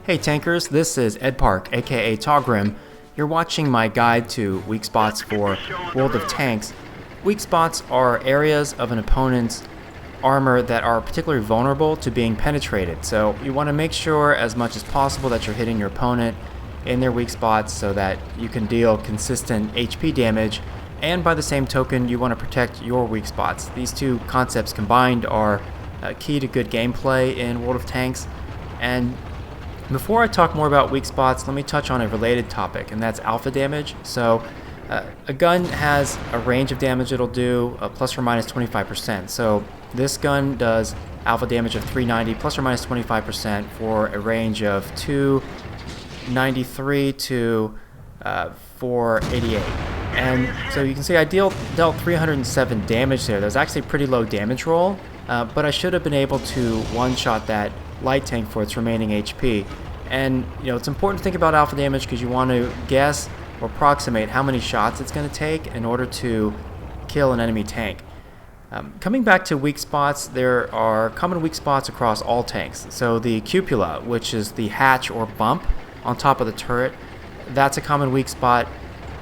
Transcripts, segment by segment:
Hey tankers, this is Ed Park, aka Taugrim. You're watching my guide to weak spots for World of Tanks. Weak spots are areas of an opponent's armor that are particularly vulnerable to being penetrated. So you want to make sure as much as possible that you're hitting your opponent in their weak spots so that you can deal consistent HP damage, and by the same token you want to protect your weak spots. These two concepts combined are key to good gameplay in World of Tanks. And before I talk more about weak spots, let me touch on a related topic, and that's alpha damage. So a gun has a range of damage it'll do, plus or minus 25%. So this gun does alpha damage of 390 plus or minus 25% for a range of 293 to 488. And so you can see I dealt 307 damage there. That was actually a pretty low damage roll, but I should have been able to one-shot that light tank for its remaining HP. And it's important to think about alpha damage because you want to guess or approximate how many shots it's going to take in order to kill an enemy tank. Coming back to weak spots, there are common weak spots across all tanks. So the cupula, which is the hatch or bump on top of the turret, that's a common weak spot,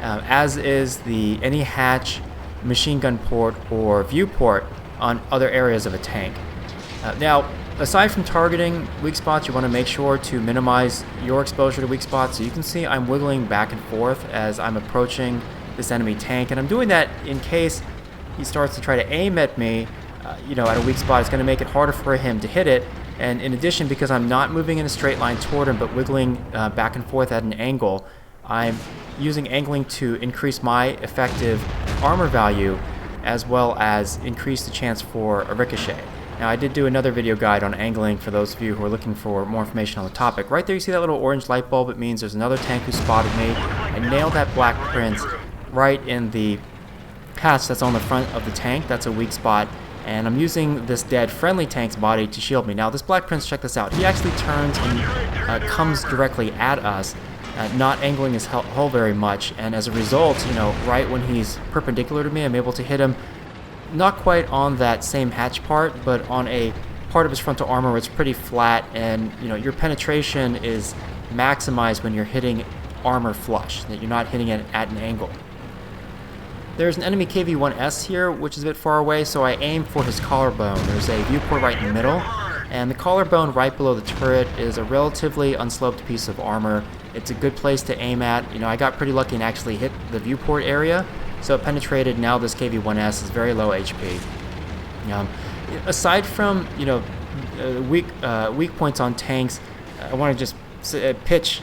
as is any hatch, machine gun port, or viewport on other areas of a tank. Now, aside from targeting weak spots, you want to make sure to minimize your exposure to weak spots. So you can see I'm wiggling back and forth as I'm approaching this enemy tank, and I'm doing that in case he starts to try to aim at me, at a weak spot. It's going to make it harder for him to hit it. And in addition, because I'm not moving in a straight line toward him, but wiggling back and forth at an angle, I'm using angling to increase my effective armor value as well as increase the chance for a ricochet. Now, I did do another video guide on angling for those of you who are looking for more information on the topic. Right there you see that little orange light bulb. It means there's another tank who spotted me. I nailed that black print right in the patch that's on the front of the tank. That's a weak spot. And I'm using this dead friendly tank's body to shield me. Now, this black prince, check this out. He actually turns and comes directly at us, not angling his hull very much. And as a result, right when he's perpendicular to me, I'm able to hit him not quite on that same hatch part, but on a part of his frontal armor where it's pretty flat, and your penetration is maximized when you're hitting armor flush, that you're not hitting it at an angle. There's an enemy KV-1S here, which is a bit far away, so I aim for his collarbone. There's a viewport right in the middle, and the collarbone right below the turret is a relatively unsloped piece of armor. It's a good place to aim at. I got pretty lucky and actually hit the viewport area, so it penetrated. Now this KV-1S is very low HP. Aside from weak points on tanks, I want to just pitch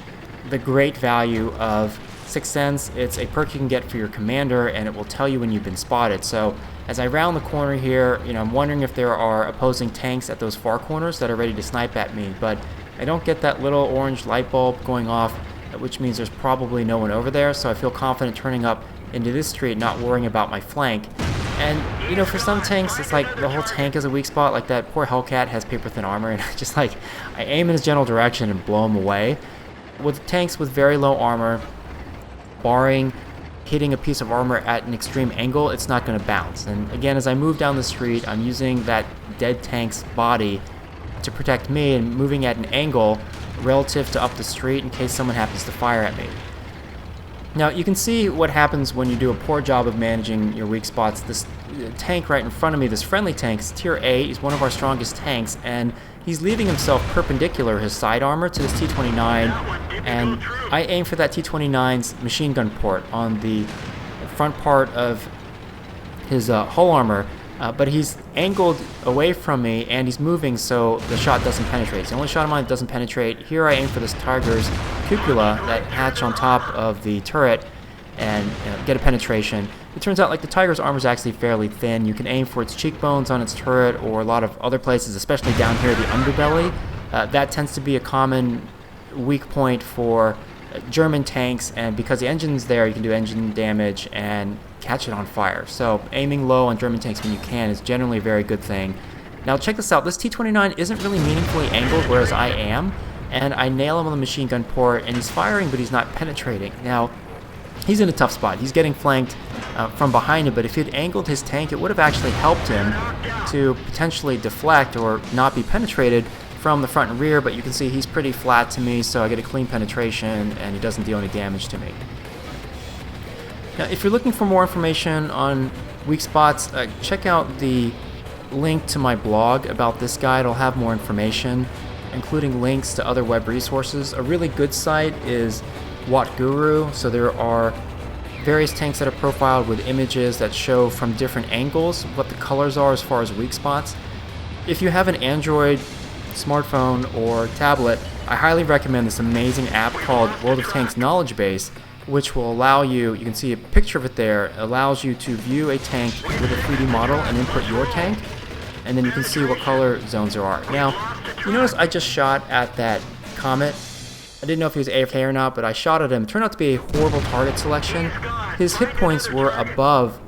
the great value of Sixth Sense. It's a perk you can get for your commander, and it will tell you when you've been spotted. So as I round the corner here, I'm wondering if there are opposing tanks at those far corners that are ready to snipe at me, but I don't get that little orange light bulb going off, which means there's probably no one over there. So I feel confident turning up into this street, not worrying about my flank. And for some tanks, it's like the whole tank is a weak spot. Like that poor Hellcat has paper thin armor, and I aim in his general direction and blow him away. With tanks with very low armor, barring hitting a piece of armor at an extreme angle, it's not going to bounce. And again, as I move down the street, I'm using that dead tank's body to protect me and moving at an angle relative to up the street in case someone happens to fire at me. Now, you can see what happens when you do a poor job of managing your weak spots. This tank right in front of me, this friendly tank, is tier A. He's one of our strongest tanks, and he's leaving himself perpendicular, his side armor, to this T-29, and I aim for that T-29's machine gun port on the front part of his hull armor, but he's angled away from me, and he's moving so the shot doesn't penetrate. It's the only shot of mine that doesn't penetrate. Here I aim for this Tiger's Cupula, that hatch on top of the turret, and get a penetration. It turns out the Tiger's armor is actually fairly thin. You can aim for its cheekbones on its turret or a lot of other places, especially down here, the underbelly. That tends to be a common weak point for German tanks, and because the engine's there, you can do engine damage and catch it on fire. So aiming low on German tanks when you can is generally a very good thing. Now check this out. This T-29 isn't really meaningfully angled, whereas I am, and I nail him on the machine gun port, and he's firing, but he's not penetrating. Now, he's in a tough spot. He's getting flanked from behind him, but if he'd angled his tank, it would have actually helped him to potentially deflect or not be penetrated from the front and rear, but you can see he's pretty flat to me, so I get a clean penetration and he doesn't deal any damage to me. Now, if you're looking for more information on weak spots, check out the link to my blog about this guy. It'll have more information, including links to other web resources. A really good site is Watt Guru, so there are various tanks that are profiled with images that show from different angles what the colors are as far as weak spots. If you have an Android smartphone or tablet, I highly recommend this amazing app called World of Tanks Knowledge Base, which will allow you can see a picture of it there, allows you to view a tank with a 3D model and input your tank, and then you can see what color zones there are. Now, you notice I just shot at that Comet. I didn't know if he was AFK or not, but I shot at him. It turned out to be a horrible target selection. His hit points were above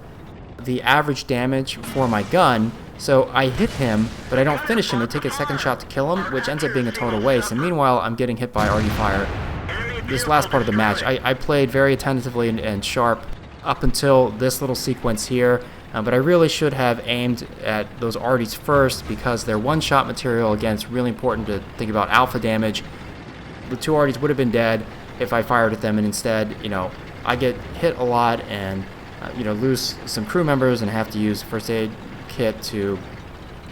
the average damage for my gun, so I hit him, but I don't finish him. I take a second shot to kill him, which ends up being a total waste, and meanwhile I'm getting hit by arty fire. This last part of the match, I played very attentively and sharp up until this little sequence here, but I really should have aimed at those arties first because they're one-shot material. Again, it's really important to think about alpha damage. The two arties would have been dead if I fired at them, and instead, I get hit a lot and, lose some crew members and have to use first aid kit to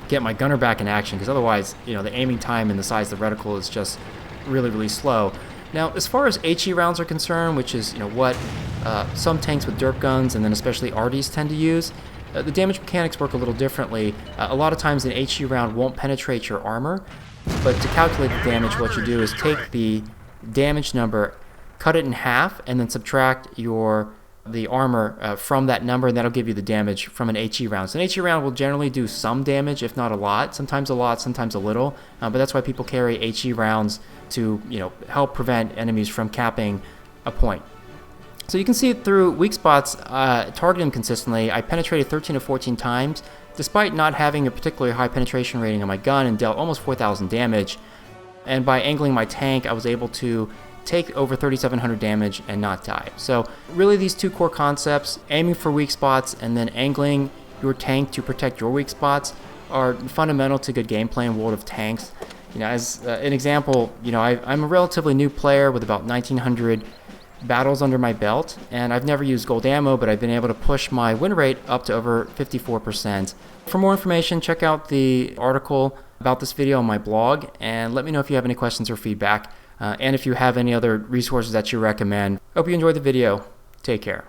get my gunner back in action, because otherwise, the aiming time and the size of the reticle is just really, really slow. Now, as far as HE rounds are concerned, which is what some tanks with derp guns and then especially arties tend to use, the damage mechanics work a little differently. A lot of times an HE round won't penetrate your armor, but to calculate the damage, what you do is take the damage number, cut it in half, and then subtract the armor from that number, and that'll give you the damage from an HE round. So an HE round will generally do some damage, if not a lot, sometimes a little, but that's why people carry HE rounds to help prevent enemies from capping a point. So you can see it through weak spots, target him consistently. I penetrated 13 to 14 times, despite not having a particularly high penetration rating on my gun, and dealt almost 4,000 damage. And by angling my tank, I was able to take over 3,700 damage and not die. So really these two core concepts, aiming for weak spots and then angling your tank to protect your weak spots, are fundamental to good gameplay in World of Tanks. As an example, I'm a relatively new player with about 1,900 battles under my belt, and I've never used gold ammo, but I've been able to push my win rate up to over 54%. For more information, check out the article about this video on my blog, and let me know if you have any questions or feedback, and if you have any other resources that you recommend. Hope you enjoyed the video. Take care.